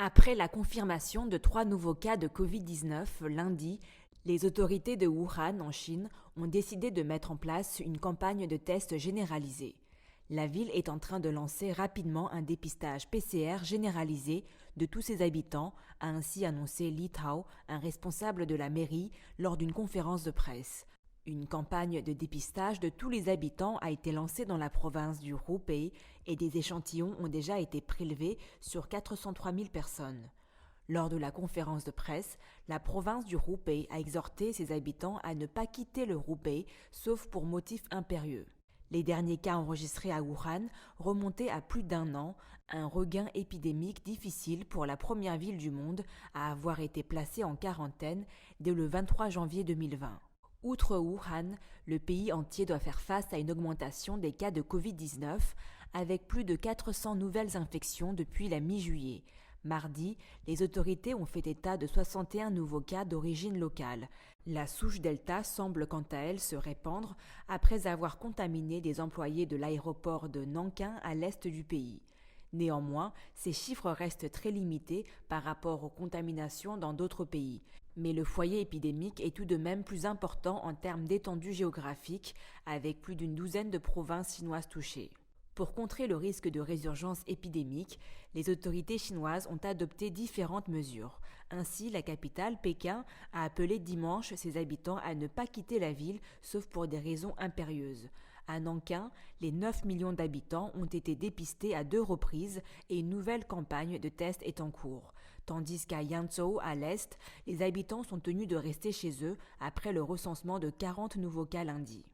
Après la confirmation de 3 nouveaux cas de Covid-19 lundi, les autorités de Wuhan, en Chine, ont décidé de mettre en place une campagne de tests généralisée. La ville est en train de lancer rapidement un dépistage PCR généralisé de tous ses habitants, a ainsi annoncé Li Tao, un responsable de la mairie, lors d'une conférence de presse. Une campagne de dépistage de tous les habitants a été lancée dans la province du Hubei et des échantillons ont déjà été prélevés sur 403 000 personnes. Lors de la conférence de presse, la province du Hubei a exhorté ses habitants à ne pas quitter le Hubei, sauf pour motif impérieux. Les derniers cas enregistrés à Wuhan remontaient à plus d'un an, un regain épidémique difficile pour la première ville du monde à avoir été placée en quarantaine dès le 23 janvier 2020. Outre Wuhan, le pays entier doit faire face à une augmentation des cas de Covid-19, avec plus de 400 nouvelles infections depuis la mi-juillet. Mardi, les autorités ont fait état de 61 nouveaux cas d'origine locale. La souche Delta semble quant à elle se répandre après avoir contaminé des employés de l'aéroport de Nankin à l'est du pays. Néanmoins, ces chiffres restent très limités par rapport aux contaminations dans d'autres pays. Mais le foyer épidémique est tout de même plus important en termes d'étendue géographique, avec plus d'une douzaine de provinces chinoises touchées. Pour contrer le risque de résurgence épidémique, les autorités chinoises ont adopté différentes mesures. Ainsi, la capitale, Pékin, a appelé dimanche ses habitants à ne pas quitter la ville, sauf pour des raisons impérieuses. À Nankin, les 9 millions d'habitants ont été dépistés à 2 reprises et une nouvelle campagne de tests est en cours. Tandis qu'à Yanzhou, à l'est, les habitants sont tenus de rester chez eux après le recensement de 40 nouveaux cas lundi.